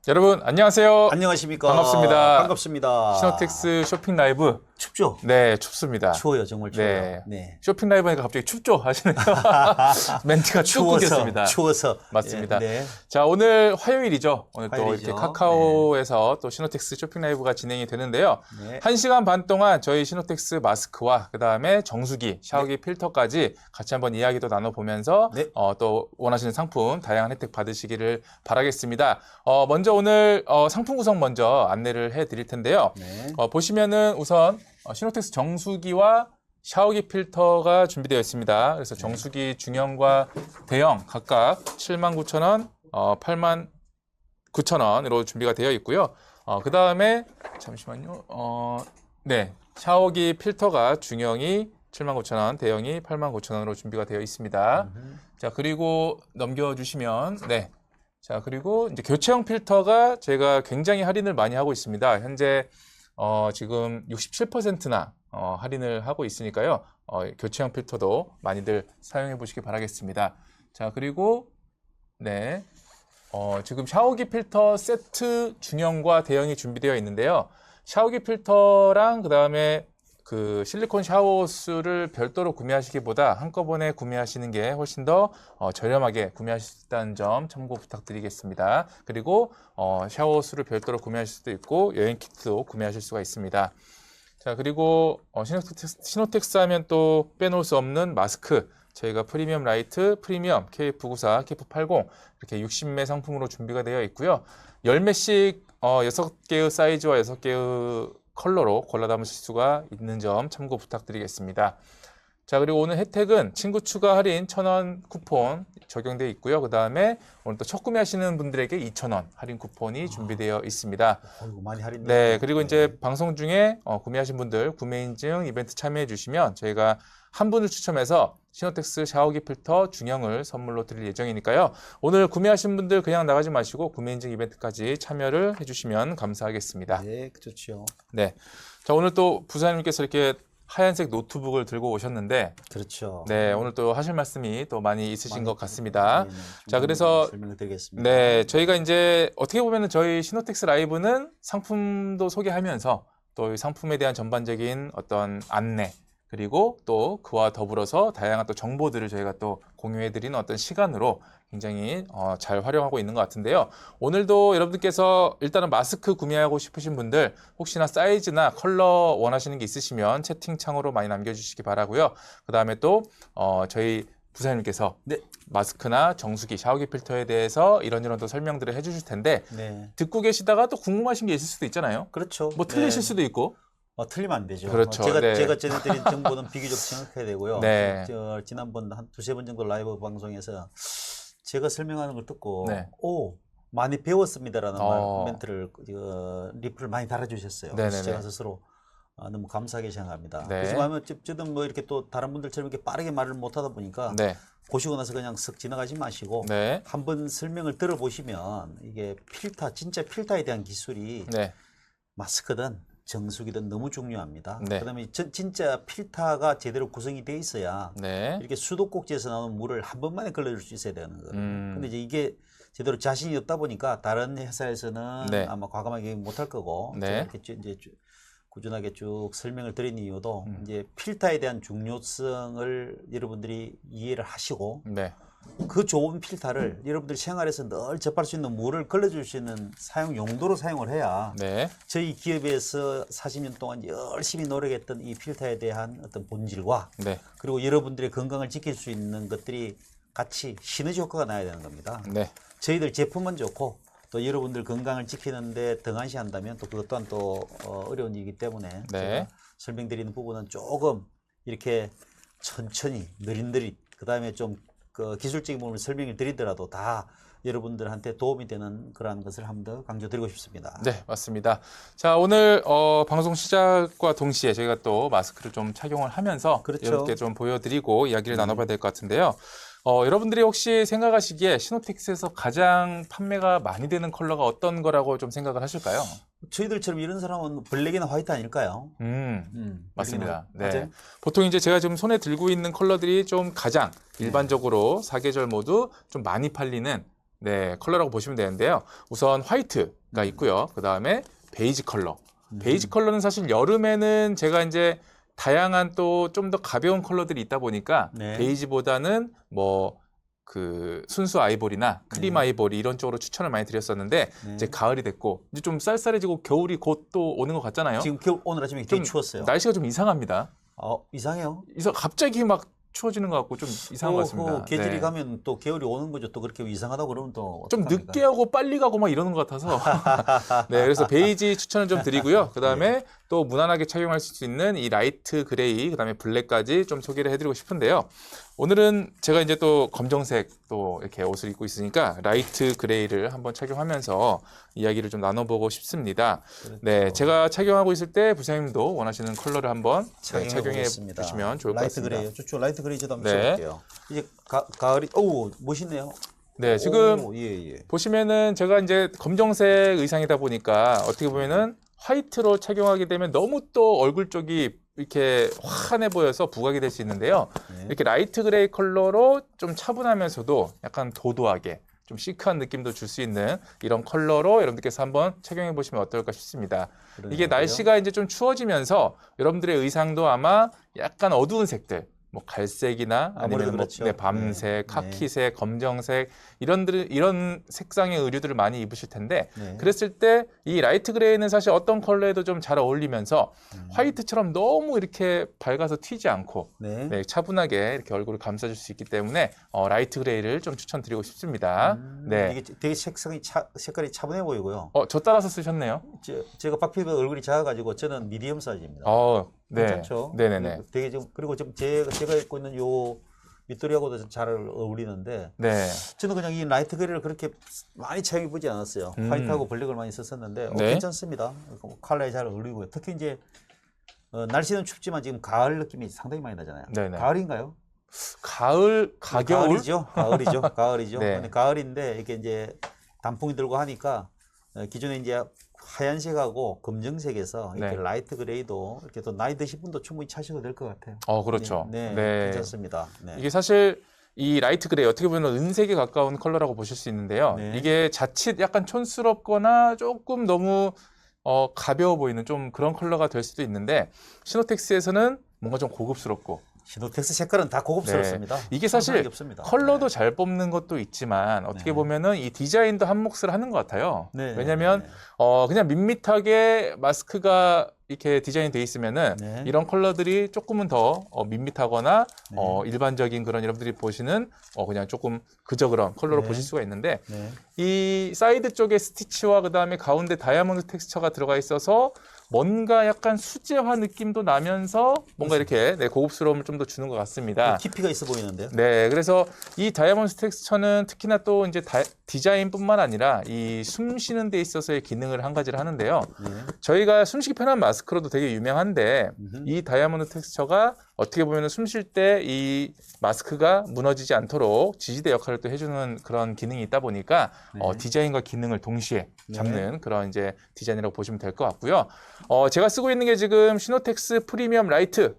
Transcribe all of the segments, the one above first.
여러분 안녕하세요. 안녕하십니까. 반갑습니다. 반갑습니다. 시노텍스 쇼핑 라이브. 춥죠? 네, 춥습니다. 추워요, 정말 추워요. 네. 네. 쇼핑 라이브 하니까 갑자기 춥죠 하시네요. 멘트가 쭉 끊겼습니다. 추워서. 맞습니다. 네. 자, 오늘 화요일이죠. 오늘 또 화요일이죠. 이렇게 카카오에서 또 시노텍스 쇼핑 라이브가 진행이 되는데요. 네. 1시간 반 동안 저희 시노텍스 마스크와 그다음에 정수기, 샤워기 필터까지 같이 한번 이야기도 나눠보면서 네. 또 원하시는 상품 다양한 혜택 받으시기를 바라겠습니다. 먼저 오늘 상품 구성 먼저 안내를 해드릴 텐데요. 네. 보시면은 우선 시노텍스 정수기와 샤워기 필터가 준비되어 있습니다. 그래서 정수기 중형과 대형 각각 79,000원, 89,000원으로 준비가 되어 있고요. 그 다음에 잠시만요. 네, 샤워기 필터가 중형이 79,000원, 대형이 89,000원으로 준비가 되어 있습니다. 자, 그리고 넘겨주시면 네. 자, 그리고 이제 교체형 필터가 저희가 굉장히 할인을 많이 하고 있습니다. 현재 지금 67%나 할인을 하고 있으니까요. 교체형 필터도 많이들 사용해 보시기 바라겠습니다. 자, 그리고 네. 지금 샤워기 필터 세트 중형과 대형이 준비되어 있는데요. 샤워기 필터랑 그다음에 그 실리콘 샤워호스를 별도로 구매하시기보다 한꺼번에 구매하시는 게 훨씬 더 저렴하게 구매하실 수 있다는 점 참고 부탁드리겠습니다. 그리고 샤워호스를 별도로 구매하실 수도 있고 여행 키트도 구매하실 수가 있습니다. 자, 그리고 시노텍스 하면 또 빼놓을 수 없는 마스크. 저희가 프리미엄 라이트, 프리미엄, KF94, KF80 이렇게 60매 상품으로 준비가 되어 있고요. 10매씩 6개의 사이즈와 6개의 컬러로 골라 담으실 수가 있는 점 참고 부탁드리겠습니다. 자, 그리고 오늘 혜택은 친구 추가 할인 1,000원 쿠폰 적용되어 있고요. 그 다음에 오늘 또 첫 구매하시는 분들에게 2,000원 할인 쿠폰이 준비되어 있습니다. 많이 할인돼. 네, 그리고 이제 방송 중에 구매하신 분들 구매 인증 이벤트 참여해 주시면 저희가 한 분을 추첨해서 시노텍스 샤워기 필터 중형을 선물로 드릴 예정이니까요. 오늘 구매하신 분들 그냥 나가지 마시고 구매 인증 이벤트까지 참여를 해주시면 감사하겠습니다. 네, 좋죠. 네, 자, 오늘 또 부사님께서 이렇게 하얀색 노트북을 들고 오셨는데, 그렇죠. 네, 오늘 또 하실 말씀이 또 많이 있으신 것 같습니다. 네, 네. 자, 그래서 설명을 드리겠습니다. 네, 저희가 이제 어떻게 보면은 저희 시노텍스 라이브는 상품도 소개하면서 또 이 상품에 대한 전반적인 어떤 안내, 그리고 또 그와 더불어서 다양한 또 정보들을 저희가 또 공유해드리는 어떤 시간으로 굉장히 잘 활용하고 있는 것 같은데요. 오늘도 여러분들께서 일단은 마스크 구매하고 싶으신 분들 혹시나 사이즈나 컬러 원하시는 게 있으시면 채팅창으로 많이 남겨주시기 바라고요. 그 다음에 또 저희 부사님께서 네. 마스크나 정수기, 샤워기 필터에 대해서 이런 또 설명들을 해주실 텐데 네. 듣고 계시다가 또 궁금하신 게 있을 수도 있잖아요. 그렇죠. 뭐 틀리실 네. 수도 있고. 틀리면 안 되죠. 그렇죠. 제가 네. 전해드린 정보는 비교적 정확해야 되고요. 네. 지난번 한 두세 번 정도 라이브 방송에서 제가 설명하는 걸 듣고 네. 많이 배웠습니다라는 멘트를 리플을 많이 달아주셨어요. 네네네. 제가 스스로 너무 감사하게 생각합니다. 네. 그렇지만 저는 뭐 이렇게 또 다른 분들처럼 이렇게 빠르게 말을 못하다 보니까 네. 보시고 나서 그냥 쓱 지나가지 마시고 네. 한번 설명을 들어보시면 이게 진짜 필터에 대한 기술이 네. 마스크든 정수기든 너무 중요합니다. 네. 그다음에 진짜 필터가 제대로 구성이 돼 있어야 네. 이렇게 수도꼭지에서 나오는 물을 한 번만에 걸러줄 수 있어야 되는 거예요. 근데 이제 이게 제대로 자신이 없다 보니까 다른 회사에서는 네. 아마 과감하게 못할 거고 네. 제가 이렇게 이제 꾸준하게 쭉 설명을 드린 이유도 이제 필터에 대한 중요성을 여러분들이 이해를 하시고 네. 그 좋은 필터를 여러분들 생활에서 늘 접할 수 있는 물을 걸러줄 수 있는 사용 용도로 사용을 해야 네. 저희 기업에서 40년 동안 열심히 노력했던 이 필터에 대한 어떤 본질과 네. 그리고 여러분들의 건강을 지킬 수 있는 것들이 같이 시너지 효과가 나야 되는 겁니다. 네. 저희들 제품은 좋고 또 여러분들 건강을 지키는데 등한시한다면 또 그것 또한 또 어려운 일이기 때문에 네. 제가 설명드리는 부분은 조금 이렇게 천천히 느릿느릿 그다음에 좀 기술적인 부분을 설명을 드리더라도 다 여러분들한테 도움이 되는 그러한 것을 한 번 더 강조드리고 싶습니다. 네, 맞습니다. 자, 오늘 방송 시작과 동시에 저희가 또 마스크를 좀 착용을 하면서 그렇죠. 여러분께 좀 보여드리고 이야기를 나눠봐야 될 것 같은데요. 여러분들이 혹시 생각하시기에 시노텍스에서 가장 판매가 많이 되는 컬러가 어떤 거라고 좀 생각을 하실까요? 저희들처럼 이런 사람은 블랙이나 화이트 아닐까요? 맞습니다. 네. 맞아요? 보통 이제 제가 지금 손에 들고 있는 컬러들이 좀 가장 일반적으로 사계절 모두 좀 많이 팔리는 네, 컬러라고 보시면 되는데요. 우선 화이트가 있고요. 그 다음에 베이지 컬러. 베이지 컬러는 사실 여름에는 제가 이제 다양한 또 좀 더 가벼운 컬러들이 있다 보니까 네. 베이지보다는 뭐 그 순수 아이보리나 크림 아이보리 이런 쪽으로 추천을 많이 드렸었는데 이제 가을이 됐고 이제 좀 쌀쌀해지고 겨울이 곧 또 오는 것 같잖아요. 지금 겨울 오늘 아침에 되게 추웠어요. 날씨가 좀 이상합니다. 이상해요. 그래서 갑자기 막 추워지는 것 같고 좀 이상한 것 같습니다. 계절이 네. 가면 또 겨울이 오는 거죠. 또 그렇게 이상하다고 그러면 또 좀 어떡합니까? 늦게 하고 빨리 가고 막 이러는 것 같아서 네, 그래서 베이지 추천을 좀 드리고요. 그 다음에 또 무난하게 착용할 수 있는 이 라이트 그레이, 그 다음에 블랙까지 좀 소개를 해드리고 싶은데요. 오늘은 제가 이제 또 검정색 또 이렇게 옷을 입고 있으니까 라이트 그레이를 한번 착용하면서 이야기를 좀 나눠보고 싶습니다. 그렇죠. 네, 제가 착용하고 있을 때 부사님도 원하시는 컬러를 한번 착용해 보겠습니다. 보시면 좋을 것 라이트 같습니다. 그레이요. 좋죠. 라이트 그레이 저도 한번 네. 써볼게요. 이제 가을이 멋있네요. 네, 지금 예. 보시면은 제가 이제 검정색 의상이다 보니까 어떻게 보면은 화이트로 착용하게 되면 너무 또 얼굴 쪽이 이렇게 환해 보여서 부각이 될 수 있는데요. 네. 이렇게 라이트 그레이 컬러로 좀 차분하면서도 약간 도도하게 좀 시크한 느낌도 줄 수 있는 이런 컬러로 여러분들께서 한번 착용해 보시면 어떨까 싶습니다. 이게 날씨가 이제 좀 추워지면서 여러분들의 의상도 아마 약간 어두운 색들, 뭐 갈색이나 아무래도 아니면 그렇죠. 뭐 밤색, 카키색, 검정색 이런 색상의 의류들을 많이 입으실 텐데 네. 그랬을 때 이 라이트 그레이는 사실 어떤 컬러에도 좀 잘 어울리면서 화이트처럼 너무 이렇게 밝아서 튀지 않고 네. 네, 차분하게 이렇게 얼굴을 감싸줄 수 있기 때문에 라이트 그레이를 좀 추천드리고 싶습니다. 네. 이게 되게 색깔이 차분해 보이고요. 저 따라서 쓰셨네요. 제가 박피부 얼굴이 작아가지고 저는 미디엄 사이즈입니다. 네. 괜찮죠? 네네네. 되게 좀 그리고 좀 제가 입고 있는 요 밑도리하고도 잘 어울리는데 네. 저는 그냥 이 라이트 그레이를 그렇게 많이 착용해 보지 않았어요. 화이트하고 블랙을 많이 썼었는데 네. 괜찮습니다. 컬러에 잘 어울리고요. 특히 이제 날씨는 춥지만 지금 가을 느낌이 상당히 많이 나잖아요. 네네. 가을인가요? 가을, 가겨울? 가을이죠. 네. 근데 가을인데 이게 이제 단풍이 들고 하니까 기존에 이제 하얀색하고 검정색에서 이렇게 네. 라이트 그레이도 이렇게 또 나이 드신 분도 충분히 차셔도 될 것 같아요. 그렇죠. 네, 네. 괜찮습니다. 네. 이게 사실 이 라이트 그레이 어떻게 보면 은색에 가까운 컬러라고 보실 수 있는데요. 네. 이게 자칫 약간 촌스럽거나 조금 너무 가벼워 보이는 좀 그런 컬러가 될 수도 있는데 시노텍스에서는 뭔가 좀 고급스럽고 시노텍스 색깔은 다 고급스럽습니다. 이게 사실 상상력이 없습니다. 컬러도 네. 잘 뽑는 것도 있지만 어떻게 네. 보면은 이 디자인도 한 몫을 하는 것 같아요. 네. 왜냐하면 네. 그냥 밋밋하게 마스크가 이렇게 디자인이 돼 있으면은 네. 이런 컬러들이 조금은 더 밋밋하거나 네. 일반적인 그런 여러분들이 보시는 그냥 조금 그저 그런 컬러로 네. 보실 수가 있는데 네. 이 사이드 쪽에 스티치와 그 다음에 가운데 다이아몬드 텍스처가 들어가 있어서 뭔가 약간 수제화 느낌도 나면서 뭔가 이렇게 고급스러움을 좀 더 주는 것 같습니다. 깊이가 있어 보이는데요. 네, 그래서 이 다이아몬드 텍스처는 특히나 또 이제 디자인뿐만 아니라 이 숨 쉬는 데 있어서의 기능을 한 가지를 하는데요. 네. 저희가 숨쉬기 편한 마스크로도 되게 유명한데 이 다이아몬드 텍스처가 어떻게 보면 숨 쉴 때 이 마스크가 무너지지 않도록 지지대 역할을 또 해주는 그런 기능이 있다 보니까 디자인과 기능을 동시에 잡는 그런 이제 디자인이라고 보시면 될 것 같고요. 제가 쓰고 있는 게 지금 시노텍스 프리미엄 라이트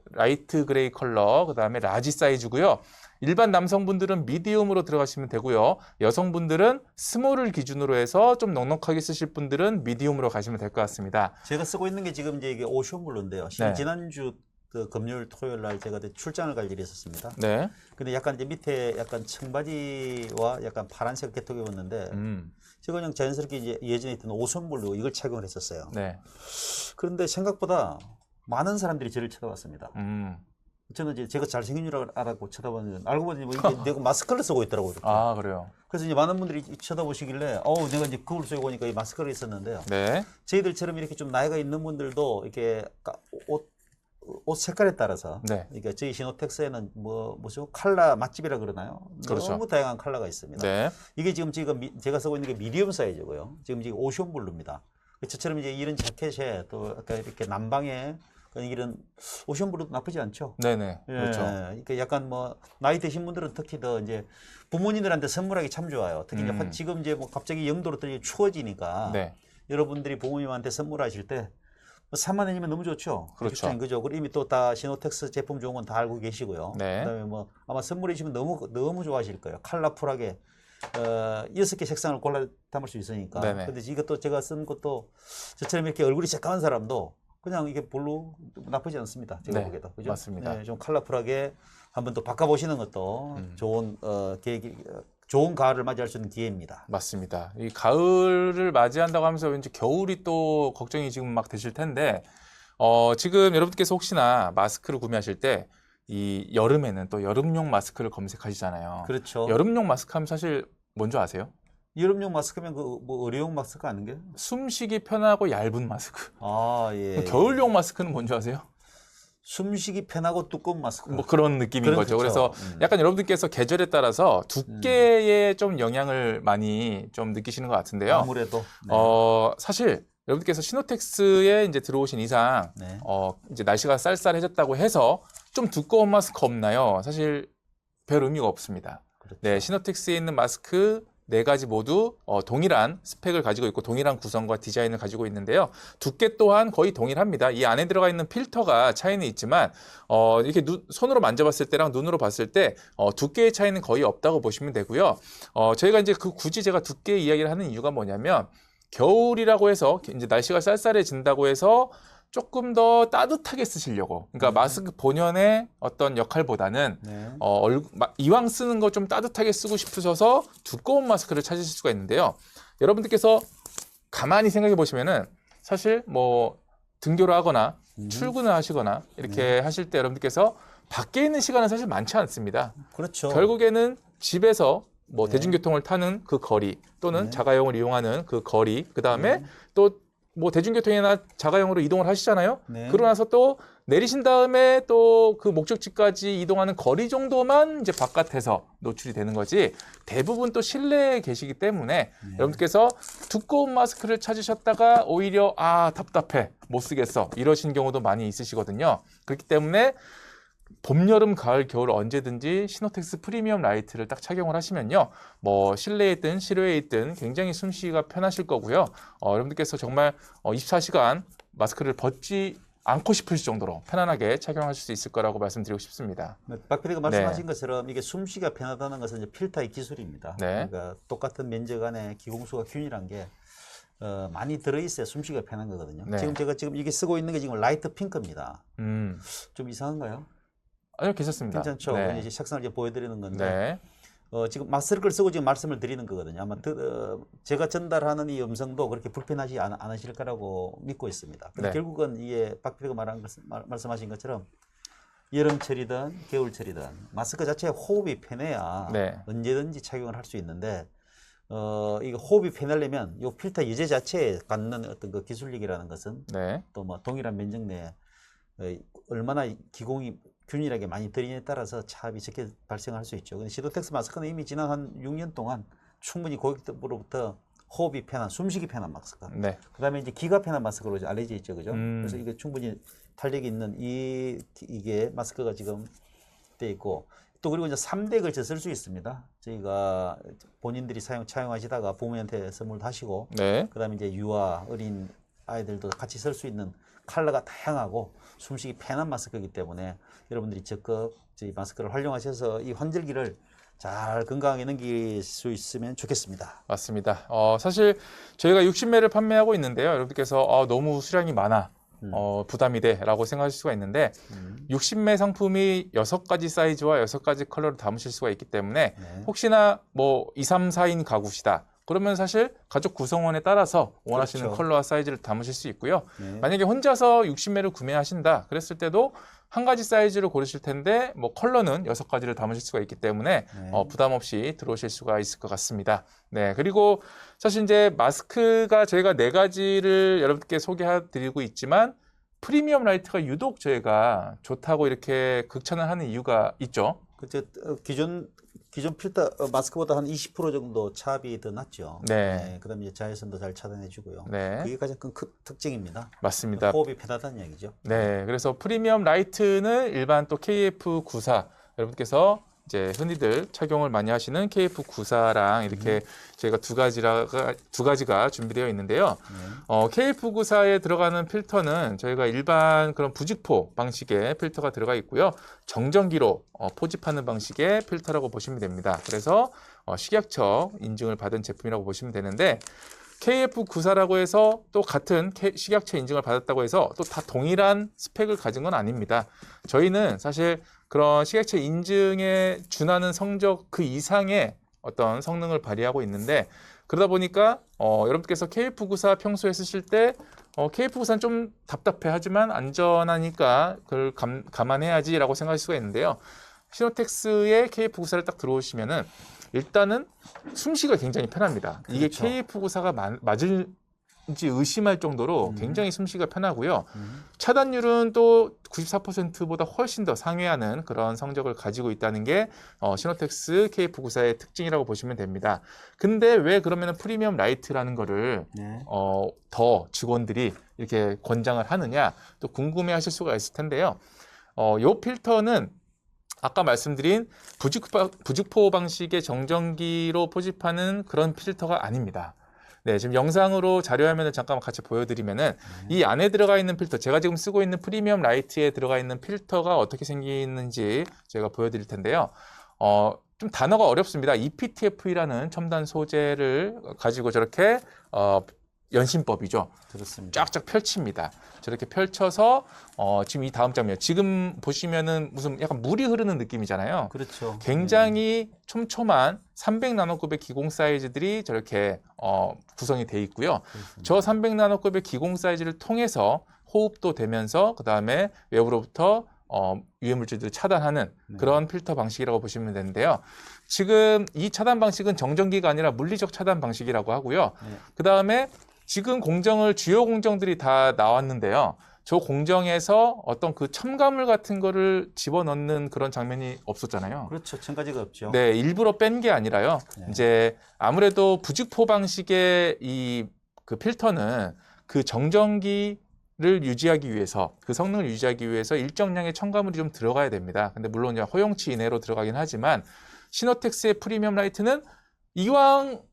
그레이 컬러, 그 다음에 라지 사이즈고요. 일반 남성분들은 미디움으로 들어가시면 되고요. 여성분들은 스몰을 기준으로 해서 좀 넉넉하게 쓰실 분들은 미디움으로 가시면 될 것 같습니다. 제가 쓰고 있는 게 지금 이제 이게 오션블루인데요. 네. 지난주 그 금요일 토요일 날 제가 출장을 갈 일이 있었습니다. 네. 근데 약간 이제 밑에 약간 청바지와 약간 파란색 계통이 입었는데 제가 그냥 자연스럽게 이제 예전에 있던 오션블루 이걸 착용을 했었어요. 네. 그런데 생각보다 많은 사람들이 저를 쳐다봤습니다. 저는 이제 제가 잘생긴 줄 알았고 쳐다봤는데 알고 보니 뭐 이게 내가 마스크를 쓰고 있더라고요. 이렇게. 그래요. 그래서 이제 많은 분들이 쳐다보시길래 내가 이제 그걸 쓰고 보니까 이 마스크를 있었는데요. 네. 저희들처럼 이렇게 좀 나이가 있는 분들도 이렇게 옷 색깔에 따라서 네. 그러니까 저희 시노텍스에는 뭐죠? 컬러 맛집이라 그러나요? 그렇죠. 너무 다양한 컬러가 있습니다. 네. 이게 지금 제가 쓰고 있는 게 미디엄 사이즈고요. 지금 오션 블루입니다. 저처럼 이제 이런 자켓에 또 아까 이렇게 남방에 이런 오션 블루도 나쁘지 않죠. 네네. 예, 그렇죠. 그러니까 약간 뭐 나이 드신 분들은 특히 더 이제 부모님들한테 선물하기 참 좋아요. 특히 이제 지금 이제 뭐 갑자기 영도로 또 추워지니까 네. 여러분들이 부모님한테 선물하실 때 3만 원이면 너무 좋죠. 그렇죠. 그죠. 그리고 이미 또 다 시노텍스 제품 좋은 건 다 알고 계시고요. 네. 그다음에 뭐 아마 선물해 주시면 너무 좋아하실 거예요. 컬러풀하게 6개 색상을 골라 담을 수 있으니까. 네네. 근데 이것도 제가 쓴 것도 저처럼 이렇게 얼굴이 새까만 사람도 그냥 이게 별로 나쁘지 않습니다. 제가 네, 보기에도. 그죠? 맞습니다. 네, 좀 컬러풀하게 한번 또 바꿔보시는 것도 좋은, 계획이, 좋은 가을을 맞이할 수 있는 기회입니다. 맞습니다. 이 가을을 맞이한다고 하면서 왠지 겨울이 또 걱정이 지금 막 되실 텐데, 지금 여러분께서 혹시나 마스크를 구매하실 때, 이 여름에는 또 여름용 마스크를 검색하시잖아요. 그렇죠. 여름용 마스크 하면 사실 뭔지 아세요? 여름용 마스크면 그 뭐 의료용 마스크 아닌 게? 숨쉬기 편하고 얇은 마스크. 아, 예. 겨울용 마스크는 뭔지 아세요? 숨쉬기 편하고 두꺼운 마스크. 뭐 그런 느낌인 거죠. 그렇죠. 그래서 약간 여러분들께서 계절에 따라서 두께에 좀 영향을 많이 좀 느끼시는 것 같은데요. 아무래도. 네. 사실 여러분께서 시노텍스에 이제 들어오신 이상, 네. 이제 날씨가 쌀쌀해졌다고 해서 좀 두꺼운 마스크 없나요? 사실 별 의미가 없습니다. 그렇죠. 네, 시노텍스에 있는 마스크 4가지 모두 동일한 스펙을 가지고 있고 동일한 구성과 디자인을 가지고 있는데요. 두께 또한 거의 동일합니다. 이 안에 들어가 있는 필터가 차이는 있지만 이렇게 손으로 만져봤을 때랑 눈으로 봤을 때 두께의 차이는 거의 없다고 보시면 되고요. 저희가 이제 굳이 제가 두께 이야기를 하는 이유가 뭐냐면 겨울이라고 해서 이제 날씨가 쌀쌀해진다고 해서 조금 더 따뜻하게 쓰시려고. 그러니까 마스크 본연의 어떤 역할보다는 네. 이왕 쓰는 거 좀 따뜻하게 쓰고 싶으셔서 두꺼운 마스크를 찾으실 수가 있는데요. 여러분들께서 가만히 생각해 보시면은 사실 뭐 등교를 하거나 출근을 하시거나 이렇게 하실 때 여러분들께서 밖에 있는 시간은 사실 많지 않습니다. 그렇죠. 결국에는 집에서 뭐 네. 대중교통을 타는 그 거리 또는 네. 자가용을 이용하는 그 거리, 그 다음에 또 뭐 대중교통이나 자가용으로 이동을 하시잖아요. 네. 그러고 나서 또 내리신 다음에 또 그 목적지까지 이동하는 거리 정도만 이제 바깥에서 노출이 되는 거지 대부분 또 실내에 계시기 때문에 여러분께서 두꺼운 마스크를 찾으셨다가 오히려 답답해 못 쓰겠어 이러신 경우도 많이 있으시거든요. 그렇기 때문에 봄, 여름, 가을, 겨울 언제든지 시노텍스 프리미엄 라이트를 딱 착용을 하시면요. 뭐 실내에 있든 실외에 있든 굉장히 숨쉬기가 편하실 거고요. 여러분들께서 정말 24시간 마스크를 벗지 않고 싶으실 정도로 편안하게 착용하실 수 있을 거라고 말씀드리고 싶습니다. 박 PD가 말씀하신 것처럼 이게 숨쉬기가 편하다는 것은 이제 필터의 기술입니다. 네. 그러니까 똑같은 면적 안에 기공수가 균일한 게 많이 들어있어야 숨쉬기가 편한 거거든요. 네. 지금 이게 쓰고 있는 게 지금 라이트 핑크입니다. 음. 좀 이상한가요? 아니요, 괜찮습니다. 괜찮죠? 네. 이제 색상을 이제 보여드리는 건데 네. 지금 마스크를 쓰고 지금 말씀을 드리는 거거든요. 아마 제가 전달하는 이 음성도 그렇게 불편하지 않으실 거라고 믿고 있습니다. 근데 네. 결국은 이게 박 PD가 말씀하신 것처럼 여름철이든 겨울철이든 마스크 자체에 호흡이 편해야 네. 언제든지 착용을 할 수 있는데 이거 호흡이 편하려면 이 필터 예제 자체에 갖는 어떤 그 기술력이라는 것은 네. 또 뭐 동일한 면적 내에 얼마나 기공이 균일하게 많이 들이냐에 따라서 차압이 적게 발생할 수 있죠. 근데 시도텍스 마스크는 이미 지난 한 6년 동안 충분히 고객들로부터 호흡이 편한, 숨쉬기 편한 마스크. 네. 그다음에 이제 기가 편한 마스크로 이제 알려져 있죠, 그죠? 음. 그래서 이게 충분히 탄력이 있는 이게 마스크가 지금 돼 있고 또 그리고 이제 3대 걸쳐 쓸 수 있습니다. 저희가 본인들이 차용하시다가 부모님한테 선물도 하시고, 네. 그다음에 이제 유아 어린 아이들도 같이 쓸 수 있는 컬러가 다양하고 숨쉬기 편한 마스크이기 때문에 여러분들이 적극 저희 마스크를 활용하셔서 이 환절기를 잘 건강하게 넘길 수 있으면 좋겠습니다. 맞습니다. 사실 저희가 60매를 판매하고 있는데요. 여러분께서 너무 수량이 많아. 부담이 돼 라고 생각하실 수가 있는데 60매 상품이 6가지 사이즈와 6가지 컬러를 담으실 수가 있기 때문에 네. 혹시나 뭐 2, 3, 4인 가구시다. 그러면 사실 가족 구성원에 따라서 원하시는 그렇죠. 컬러와 사이즈를 담으실 수 있고요. 네. 만약에 혼자서 60매를 구매하신다 그랬을 때도 한 가지 사이즈를 고르실 텐데 뭐 컬러는 6가지를 담으실 수가 있기 때문에 네. 부담 없이 들어오실 수가 있을 것 같습니다. 네, 그리고 사실 이제 마스크가 저희가 4가지를 여러분께 소개해드리고 있지만 프리미엄 라이트가 유독 저희가 좋다고 이렇게 극찬을 하는 이유가 있죠. 그때 기존 필터 마스크보다 한 20% 정도 차압이 더 낮죠. 네. 그다음에 이제 자외선도 잘 차단해주고요. 네. 그게 가장 큰 특징입니다. 맞습니다. 호흡이 편하다는 얘기죠. 네, 그래서 프리미엄 라이트는 일반 또 KF94 여러분께서 이제 흔히들 착용을 많이 하시는 KF94랑 이렇게 저희가 두 가지가 준비되어 있는데요. KF94에 들어가는 필터는 저희가 일반 그런 부직포 방식의 필터가 들어가 있고요. 정전기로 포집하는 방식의 필터라고 보시면 됩니다. 그래서 식약처 인증을 받은 제품이라고 보시면 되는데 KF94라고 해서 또 같은 식약처 인증을 받았다고 해서 또 다 동일한 스펙을 가진 건 아닙니다. 저희는 사실 그런 식약처 인증에 준하는 성적 그 이상의 어떤 성능을 발휘하고 있는데 그러다 보니까 여러분께서 KF94 평소에 쓰실 때 KF94는 좀 답답해 하지만 안전하니까 그걸 감안해야지라고 생각할 수가 있는데요. 시노텍스의 KF94를 딱 들어오시면은 일단은 숨쉬기가 굉장히 편합니다. 이게 그렇죠. KF94가 맞을지 의심할 정도로 굉장히 숨쉬기가 편하고요. 차단율은 또 94%보다 훨씬 더 상회하는 그런 성적을 가지고 있다는 게 시노텍스 KF94의 특징이라고 보시면 됩니다. 근데 왜 그러면 프리미엄 라이트라는 거를 네. 더 직원들이 이렇게 권장을 하느냐 또 궁금해 하실 수가 있을 텐데요. 요 필터는 아까 말씀드린 부직포 방식의 정전기로 포집하는 그런 필터가 아닙니다. 네, 지금 영상으로 자료화면을 잠깐 같이 보여드리면은 이 안에 들어가 있는 필터, 제가 지금 쓰고 있는 프리미엄 라이트에 들어가 있는 필터가 어떻게 생기는지 제가 보여드릴 텐데요. 좀 단어가 어렵습니다. EPTF라는 첨단 소재를 가지고 저렇게 연심법이죠. 그렇습니다. 쫙쫙 펼칩니다. 저렇게 펼쳐서 지금 이 다음 장면, 지금 보시면은 무슨 약간 물이 흐르는 느낌이잖아요. 그렇죠. 굉장히 촘촘한 300나노급의 기공 사이즈들이 저렇게 구성이 돼 있고요. 그렇습니다. 저 300나노급의 기공 사이즈를 통해서 호흡도 되면서 그 다음에 외부로부터 유해물질들을 차단하는 그런 필터 방식이라고 보시면 되는데요. 지금 이 차단 방식은 정전기가 아니라 물리적 차단 방식이라고 하고요. 네. 그 다음에 지금 주요 공정들이 다 나왔는데요. 저 공정에서 어떤 그 첨가물 같은 거를 집어넣는 그런 장면이 없었잖아요. 그렇죠. 첨가제가 없죠. 네, 일부러 뺀 게 아니라요. 네. 이제 아무래도 부직포 방식의 이 그 필터는 그 정전기를 유지하기 위해서 그 성능을 유지하기 위해서 일정량의 첨가물이 좀 들어가야 됩니다. 근데 물론 이제 허용치 이내로 들어가긴 하지만 시노텍스의 프리미엄 라이트는 이왕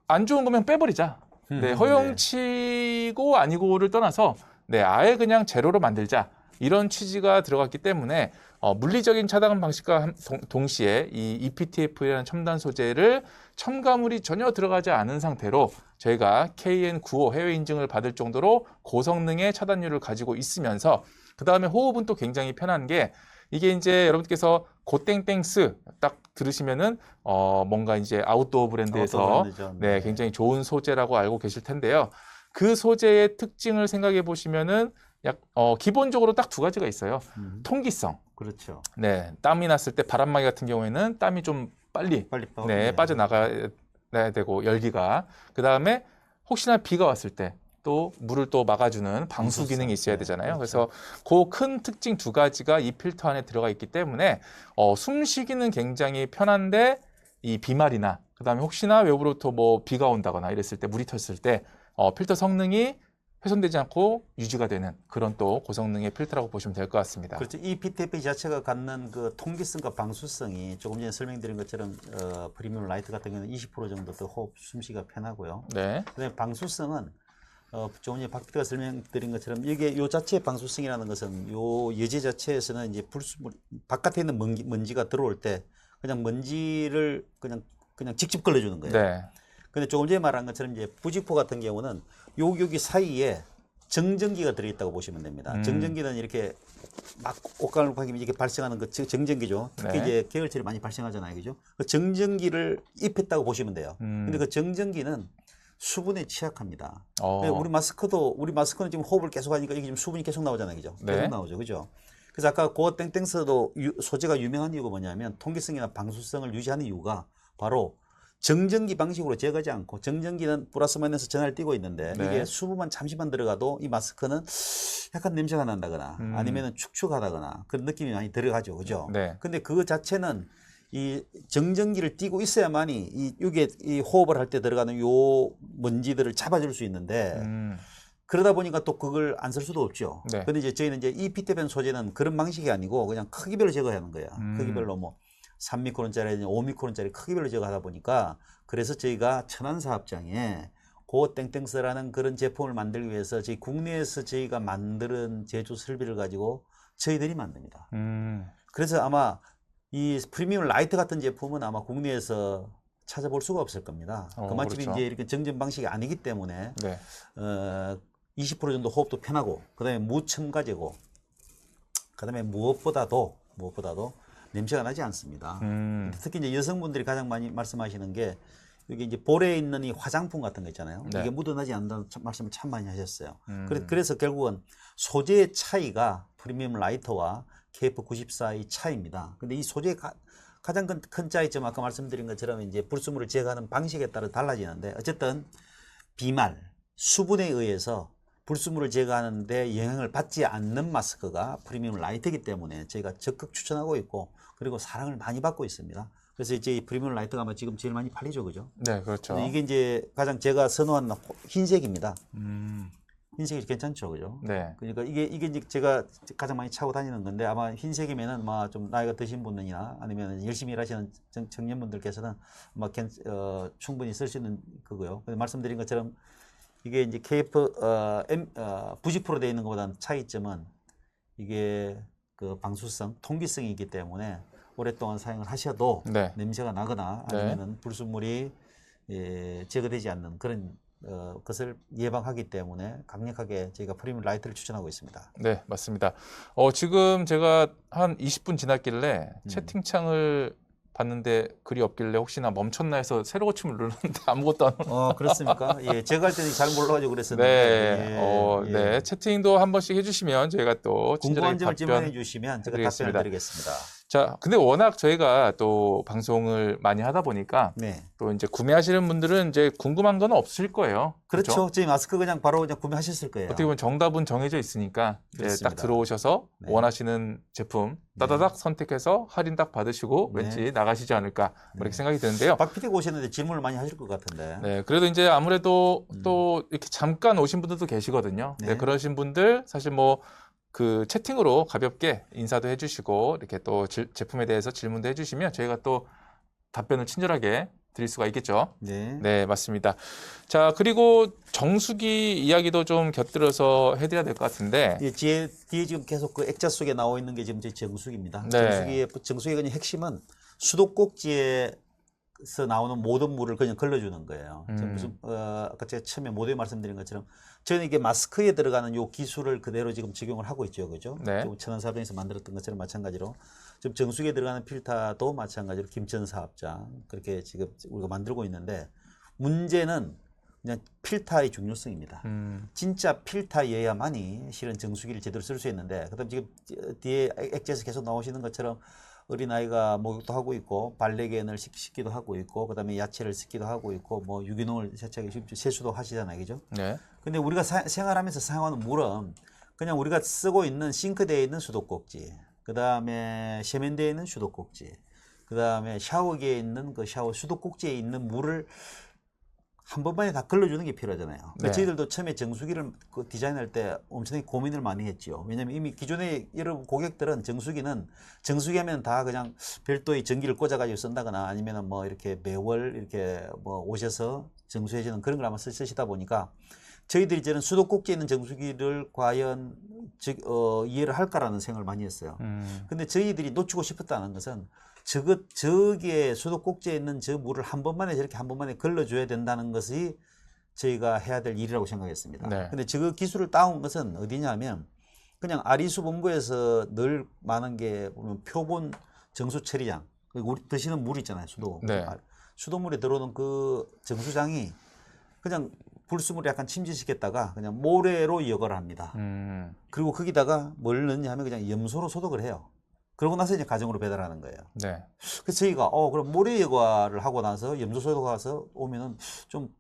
안 좋은 거면 빼버리자. 네, 허용치고 아니고를 떠나서 네, 아예 그냥 제로로 만들자. 이런 취지가 들어갔기 때문에 물리적인 차단 방식과 동시에 이 EPTF라는 첨단 소재를 첨가물이 전혀 들어가지 않은 상태로 저희가 KN95 해외 인증을 받을 정도로 고성능의 차단율을 가지고 있으면서 그 다음에 호흡은 또 굉장히 편한 게 이게 이제 여러분께서 고땡땡스 딱 들으시면은 뭔가 이제 아웃도어 브랜드에서 네, 굉장히 좋은 소재라고 알고 계실 텐데요. 그 소재의 특징을 생각해 보시면은 기본적으로 딱 두 가지가 있어요. 통기성. 그렇죠. 네, 땀이 났을 때 바람막이 같은 경우에는 땀이 좀 빨리 네, 빠져나가야 되고 열기가 그 다음에 혹시나 비가 왔을 때 또 물을 또 막아주는 방수 기능이 있어야 되잖아요. 그렇죠. 그래서 그 큰 특징 두 가지가 이 필터 안에 들어가 있기 때문에 숨쉬기는 굉장히 편한데 이 비말이나 그 다음에 혹시나 외부로부터 뭐 비가 온다거나 이랬을 때 물이 텄을 때 필터 성능이 훼손되지 않고 유지가 되는 그런 또 고성능의 필터라고 보시면 될 것 같습니다. 그렇죠. 이 PTFE 자체가 갖는 그 통기성과 방수성이 조금 전에 설명드린 것처럼 프리미엄 라이트 같은 경우는 20% 정도 더 호흡 숨쉬기가 편하고요. 네. 그다음에 방수성은 조금 전에 박 PD가 설명드린 것처럼 이게 요 자체의 방수성이라는 것은 요 예제 자체에서는 이제 바깥에 있는 먼지가 들어올 때 그냥 먼지를 그냥 직접 걸러주는 거예요. 네. 근데 조금 전에 말한 것처럼 이제 부직포 같은 경우는 여기 사이에 정전기가 들어있다고 보시면 됩니다. 정전기는 이렇게 막 옷가을 파기면 이렇게 발생하는 그 정전기죠. 특히 네. 이제 계열철이 많이 발생하잖아요, 그죠? 그 정전기를 입혔다고 보시면 돼요. 근데 그 정전기는 수분에 취약합니다. 우리 마스크는 지금 호흡을 계속 하니까 이게 지금 수분이 계속 나오잖아요, 그죠? 네. 계속 나오죠, 그죠? 그래서 아까 고어 땡땡스도 소재가 유명한 이유가 뭐냐면 통기성이나 방수성을 유지하는 이유가 바로 정전기 방식으로 제거하지 않고 정전기는 플러스 마이너스 전하를 띄고 있는데 네. 이게 수분만 잠시만 들어가도 이 마스크는 약간 냄새가 난다거나 아니면 축축하다거나 그런 느낌이 많이 들어가죠, 그죠? 네. 근데 그 자체는 이 정전기를 띄고 있어야만이 이 호흡을 할 때 들어가는 요 먼지들을 잡아줄 수 있는데 그러다 보니까 또 그걸 안 쓸 수도 없죠. 네. 근데 이제 저희는 이제 이 PTFE 소재는 그런 방식이 아니고 그냥 크기별로 제거하는 거야. 크기별로 뭐 3미크론짜리, 5미크론짜리 크기별로 제거하다 보니까 그래서 저희가 천안사업장에 고 땡땡스라는 그런 제품을 만들기 위해서 저희 국내에서 저희가 만드는 제조 설비를 가지고 저희들이 만듭니다. 그래서 아마 이 프리미엄 라이트 같은 제품은 아마 국내에서 찾아볼 수가 없을 겁니다. 그만큼 그렇죠. 이제 이렇게 정전 방식이 아니기 때문에 네. 20% 정도 호흡도 편하고, 그다음에 무첨가제고, 그다음에 무엇보다도 냄새가 나지 않습니다. 특히 이제 여성분들이 가장 많이 말씀하시는 게 여기 이제 볼에 있는 이 화장품 같은 거 있잖아요. 네. 이게 묻어나지 않는다는 말씀을 참 많이 하셨어요. 그래서 결국은 소재의 차이가 프리미엄 라이터와 KF94의 차이입니다. 근데 이 소재의 가장 큰 차이점, 아까 말씀드린 것처럼 이제 불순물을 제거하는 방식에 따라 달라지는데, 어쨌든 비말, 수분에 의해서 불순물을 제거하는데 영향을 받지 않는 마스크가 프리미엄 라이트이기 때문에 저희가 적극 추천하고 있고, 그리고 사랑을 많이 받고 있습니다. 그래서 이제 이 프리미엄 라이트가 아마 지금 제일 많이 팔리죠, 그죠? 네, 그렇죠. 근데 이게 이제 가장 제가 선호하는 흰색입니다. 흰색이 괜찮죠, 그죠? 네. 그러니까 이게 이제 제가 가장 많이 차고 다니는 건데, 아마 흰색이면은 아마 좀 나이가 드신 분이나 아니면 열심히 일하시는 청년분들께서는 아마 충분히 쓸 수 있는 거고요. 근데 말씀드린 것처럼 이게 이제 KF 90% 되어 있는 것보다는 차이점은 이게 그 방수성, 통기성이기 때문에 오랫동안 사용을 하셔도 네. 냄새가 나거나 아니면은 불순물이 제거되지 않는 그런 것을 예방하기 때문에 강력하게 저희가 프리미엄 라이트를 추천하고 있습니다. 네, 맞습니다. 지금 제가 한 20분 지났길래 채팅창을 봤는데 글이 없길래 혹시나 멈췄나 해서 새로 고침을 눌렀는데 아무것도 안 올라. 그렇습니까? 예, 제가 할 때는 잘 몰라가지고 그랬었는데. 네, 네, 채팅도 한 번씩 해주시면 저희가 또 궁금한 친절하게 점을 질문해 답변. 주시면 제가 드리겠습니다. 답변을 드리겠습니다. 자, 근데 워낙 저희가 또 방송을 많이 하다 보니까 네. 또 이제 구매하시는 분들은 이제 궁금한 건 없을 거예요. 그렇죠. 저희 마스크 그냥 바로 그냥 구매하셨을 거예요. 어떻게 보면 정답은 정해져 있으니까 이제 딱 그렇습니다. 들어오셔서 네. 원하시는 제품 따다닥 선택해서 할인 딱 받으시고 네. 왠지 나가시지 않을까 이렇게 생각이 드는데요. 박 PD가 오셨는데 질문을 많이 하실 것 같은데. 네, 그래도 이제 아무래도 또 이렇게 잠깐 오신 분들도 계시거든요. 네. 네, 그러신 분들 사실 뭐 그 채팅으로 가볍게 인사도 해주시고 이렇게 또 제품에 대해서 질문도 해주시면 저희가 또 답변을 친절하게 드릴 수가 있겠죠. 네. 네, 맞습니다. 자, 그리고 정수기 이야기도 좀 곁들여서 해드려야 될 것 같은데. 예, 뒤에 지금 계속 그 액자 속에 나와 있는 게 지금 제 정수기입니다. 네. 정수기의 그냥 핵심은 수도꼭지에서 나오는 모든 물을 그냥 걸러주는 거예요. 무슨 아까 제가 처음에 모두에 말씀드린 것처럼 저는 이게 마스크에 들어가는 요 기술을 그대로 지금 적용을 하고 있죠, 그죠? 네. 천연사업장에서 만들었던 것처럼 마찬가지로 지금 정수기에 들어가는 필터도 마찬가지로 김천사업장 그렇게 지금 우리가 만들고 있는데, 문제는 그냥 필터의 중요성입니다. 진짜 필터여야만이 실은 정수기를 제대로 쓸 수 있는데, 그다음 지금 뒤에 액자에서 계속 나오시는 것처럼 어린아이가 목욕도 하고 있고 발레견을 씻기도 하고 있고 그다음에 야채를 씻기도 하고 있고 뭐 유기농을 세수도 하시잖아요, 그죠? 네. 근데 우리가 생활하면서 사용하는 물은 그냥 우리가 쓰고 있는 싱크대에 있는 수도꼭지, 그다음에 세면대에 있는 수도꼭지, 그다음에 샤워기에 있는 그 샤워 수도꼭지에 있는 물을 한 번만에 다 걸러주는 게 필요하잖아요. 네. 저희들도 처음에 정수기를 디자인할 때 엄청나게 고민을 많이 했죠. 왜냐하면 이미 기존의 여러분 고객들은 정수기 하면 다 그냥 별도의 전기를 꽂아가지고 쓴다거나 아니면 뭐 이렇게 매월 이렇게 뭐 오셔서 정수해주는 그런 걸 아마 쓰시다 보니까 저희들이 저는 수도꼭지에 있는 정수기를 과연 이해를 할까라는 생각을 많이 했어요. 근데 저희들이 놓치고 싶었다는 것은 저기에 수도꼭지에 있는 저 물을 한 번만에 저렇게 한 번만에 걸러줘야 된다는 것이 저희가 해야 될 일이라고 생각했습니다. 네. 근데 저 기술을 따온 것은 어디냐면 그냥 아리수 본부에서 늘 많은 게 보면 표본 정수 처리장, 우리 드시는 물 있잖아요, 수도. 네. 수도물에 들어오는 그 정수장이 그냥 불순물을 약간 침지시켰다가 그냥 모래로 여과를 합니다. 그리고 거기다가 뭘 넣냐 하면 그냥 염소로 소독을 해요. 그러고 나서 이제 가정으로 배달하는 거예요. 네. 그래서 저희가 그럼 모래 여과를 하고 나서 염소 소독해서 오면은 좀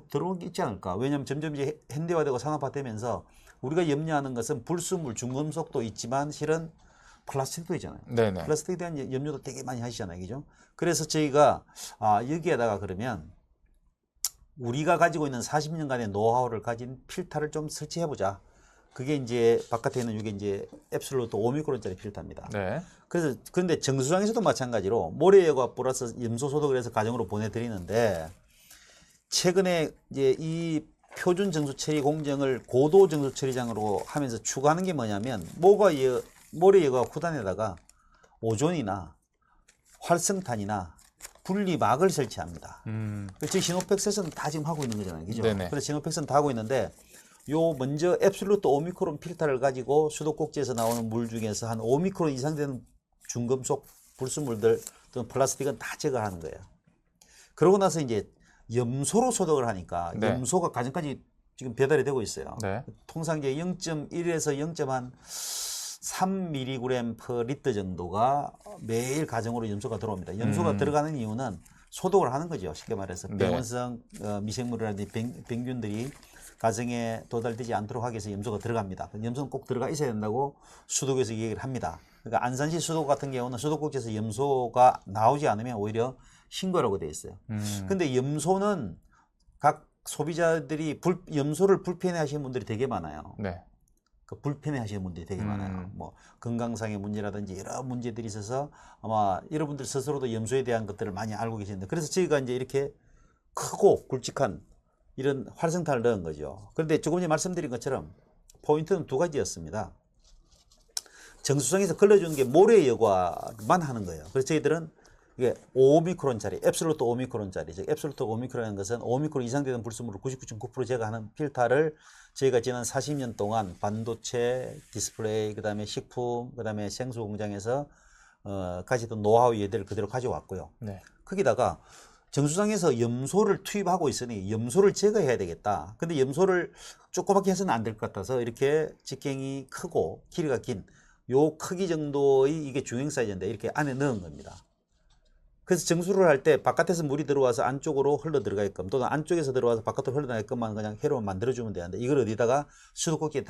들어온 게 있지 않을까? 왜냐하면 점점 이제 현대화되고 산업화되면서 우리가 염려하는 것은 불순물, 중금속도 있지만 실은 플라스틱도 있잖아요. 네네. 플라스틱에 대한 염려도 되게 많이 하시잖아요, 그죠? 그래서 저희가 여기에다가 그러면 우리가 가지고 있는 40년간의 노하우를 가진 필터를 좀 설치해보자. 그게 이제 바깥에 있는 이게 이제 앱솔루트 5미크론짜리 필터입니다. 네. 그래서 그런데 정수장에서도 마찬가지로 모래 여과 플러스 염소 소독을 해서 가정으로 보내드리는데, 최근에 이제 이 표준 정수 처리 공정을 고도 정수 처리장으로 하면서 추가하는 게 뭐냐면 모래 여과 쿠단에다가 오존이나 활성탄이나 분리막을 설치합니다. 저희 시노펙스에서는 다 지금 하고 있는 거잖아요. 그죠? 네네. 그래서 시노펙스는 다 하고 있는데 요 먼저 앱솔루트 오미크론 필터를 가지고 수도꼭지에서 나오는 물 중에서 한 5미크론 이상 되는 중금속 불순물들 또는 플라스틱은 다 제거하는 거예요. 그러고 나서 이제 염소로 소독을 하니까 네. 염소가 가정까지 지금 배달이 되고 있어요. 네. 통상 이제 0.1에서 0.3mg per 리터 정도가 매일 가정으로 염소가 들어옵니다. 염소가 들어가는 이유는 소독을 하는 거죠. 쉽게 말해서 네. 병원성 미생물이라든지 병균들이 가정에 도달되지 않도록 하기 위해서 염소가 들어갑니다. 염소는 꼭 들어가 있어야 된다고 수도국에서 얘기를 합니다. 그러니까 안산시 수도국 같은 경우는 수도꼭지에서 염소가 나오지 않으면 오히려 신고라고 되어 있어요. 근데 염소는 각 소비자들이 염소를 불편해 하시는 분들이 되게 많아요. 네. 그 불편해 하시는 분들이 되게 많아요. 뭐 건강상의 문제라든지 여러 문제들이 있어서 아마 여러분들 스스로도 염소에 대한 것들을 많이 알고 계시는데 그래서 저희가 이제 이렇게 크고 굵직한 이런 활성탄을 넣은 거죠. 그런데 조금 전에 말씀드린 것처럼 포인트는 두 가지였습니다. 정수성에서 걸러주는 게 모래 여과만 하는 거예요. 그래서 저희들은 이게 5미크론짜리, 앱솔루트 5미크론짜리, 즉 앱솔루트 5미크론이라는 것은 5미크론 이상 되는 불순물을 99.9% 제거하는 필터를 저희가 지난 40년 동안 반도체, 디스플레이, 그다음에 식품, 그다음에 생수 공장에서 가지던 노하우 예대를 그대로 가져왔고요. 네. 거기다가 정수장에서 염소를 투입하고 있으니 염소를 제거해야 되겠다. 근데 염소를 조그맣게 해서는 안 될 것 같아서 이렇게 직경이 크고 길이가 긴 요 크기 정도의 이게 중형 사이즈인데 이렇게 안에 넣은 겁니다. 그래서 정수를 할 때 바깥에서 물이 들어와서 안쪽으로 흘러 들어가게끔 또는 안쪽에서 들어와서 바깥으로 흘러나가게끔만 그냥 회로만 만들어주면 되는데 이걸 어디다가 수도꼭지에